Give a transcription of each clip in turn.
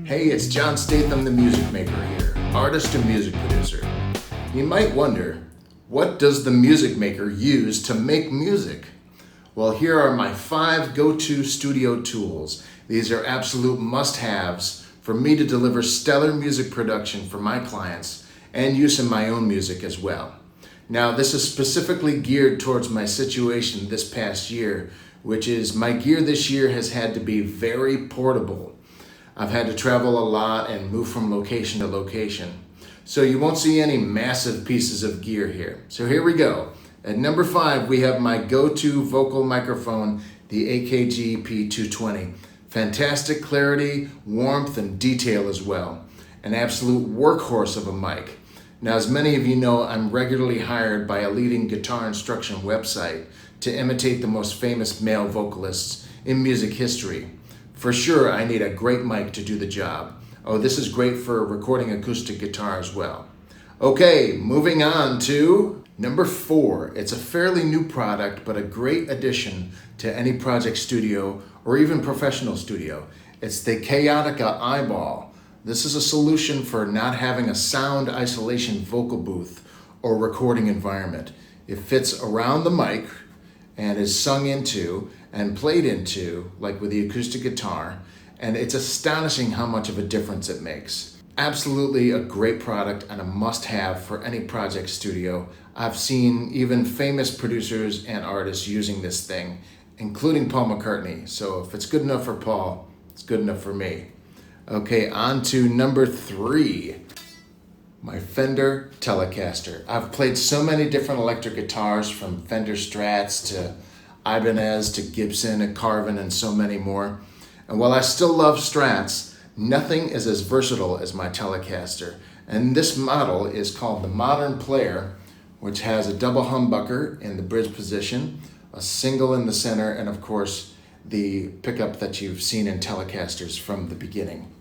Hey, it's John Statham, the music maker here, artist and music producer. You might wonder, what does the music maker use to make music? Well, here are my 5 go-to studio tools. These are absolute must-haves for me to deliver stellar music production for my clients and use in my own music as well. Now, this is specifically geared towards my situation this past year, which is my gear this year has had to be very portable. I've had to travel a lot and move from location to location. So you won't see any massive pieces of gear here. So here we go. At number 5, we have my go-to vocal microphone, the AKG P220. Fantastic clarity, warmth, and detail as well. An absolute workhorse of a mic. Now, as many of you know, I'm regularly hired by a leading guitar instruction website to imitate the most famous male vocalists in music history. For sure, I need a great mic to do the job. Oh, this is great for recording acoustic guitar as well. Okay, moving on to number 4. It's a fairly new product, but a great addition to any project studio or even professional studio. It's the Chaotica Eyeball. This is a solution for not having a sound isolation vocal booth or recording environment. It fits around the mic and is sung into and played into, like with the acoustic guitar, and it's astonishing how much of a difference it makes. Absolutely a great product and a must-have for any project studio. I've seen even famous producers and artists using this thing, including Paul McCartney. So if it's good enough for Paul, it's good enough for me. Okay, on to number 3. My Fender Telecaster. I've played so many different electric guitars, from Fender Strats to Ibanez to Gibson and Carvin and so many more. And while I still love Strats, nothing is as versatile as my Telecaster. And this model is called the Modern Player, which has a double humbucker in the bridge position, a single in the center, and of course the pickup that you've seen in Telecasters from the beginning.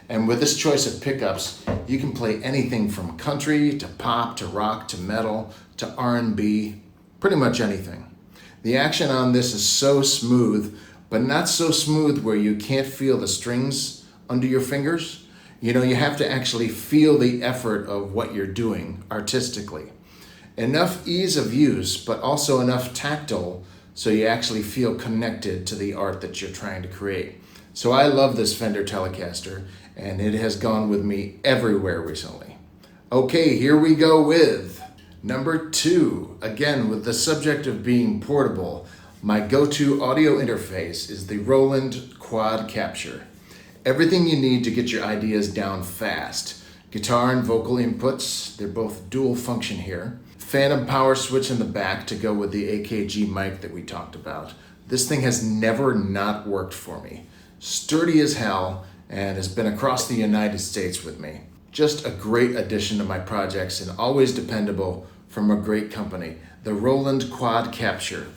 And with this choice of pickups, you can play anything from country to pop to rock to metal to R&B, pretty much anything. The action on this is so smooth, but not so smooth where you can't feel the strings under your fingers. You know, you have to actually feel the effort of what you're doing artistically. Enough ease of use, but also enough tactile so you actually feel connected to the art that you're trying to create. So I love this Fender Telecaster, and it has gone with me everywhere recently. Okay, here we go with number 2. Again, with the subject of being portable, my go-to audio interface is the Roland Quad Capture. Everything you need to get your ideas down fast. Guitar and vocal inputs, they're both dual function here. Phantom power switch in the back to go with the AKG mic that we talked about. This thing has never not worked for me. Sturdy as hell, and has been across the United States with me. Just a great addition to my projects and always dependable from a great company, the Roland Quad Capture.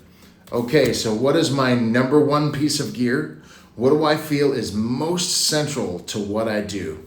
Okay, so what is my number 1 piece of gear? What do I feel is most central to what I do?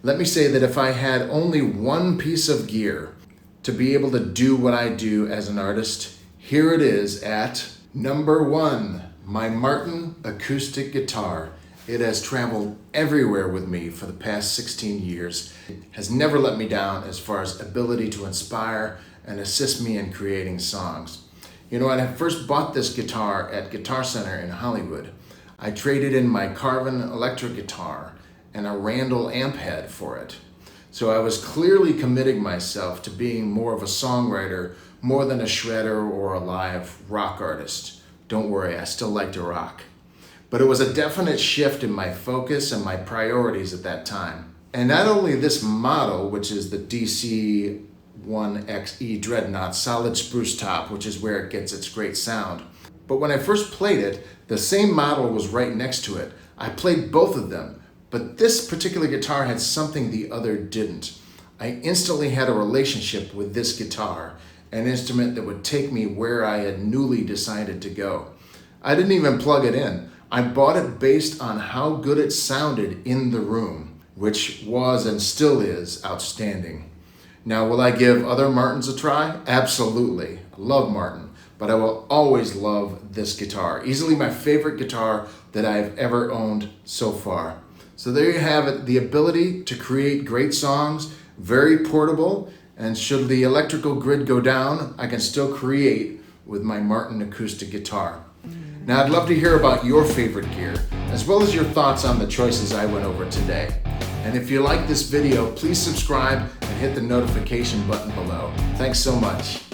Let me say that if I had only one piece of gear to be able to do what I do as an artist, here it is at number 1, my Martin acoustic guitar. It has traveled everywhere with me for the past 16 years. It has never let me down as far as ability to inspire and assist me in creating songs. You know, when I first bought this guitar at Guitar Center in Hollywood, I traded in my Carvin electric guitar and a Randall amp head for it. So I was clearly committing myself to being more of a songwriter, more than a shredder or a live rock artist. Don't worry, I still like to rock. But it was a definite shift in my focus and my priorities at that time. And not only this model, which is the DC-1XE Dreadnought solid spruce top, which is where it gets its great sound, but when I first played it, the same model was right next to it. I played both of them, but this particular guitar had something the other didn't. I instantly had a relationship with this guitar, an instrument that would take me where I had newly decided to go. I didn't even plug it in. I bought it based on how good it sounded in the room, which was and still is outstanding. Now, will I give other Martins a try? Absolutely. I love Martin, but I will always love this guitar. Easily my favorite guitar that I've ever owned so far. So there you have it, the ability to create great songs, very portable, and should the electrical grid go down, I can still create with my Martin acoustic guitar. Now I'd love to hear about your favorite gear, as well as your thoughts on the choices I went over today. And if you like this video, please subscribe and hit the notification button below. Thanks so much.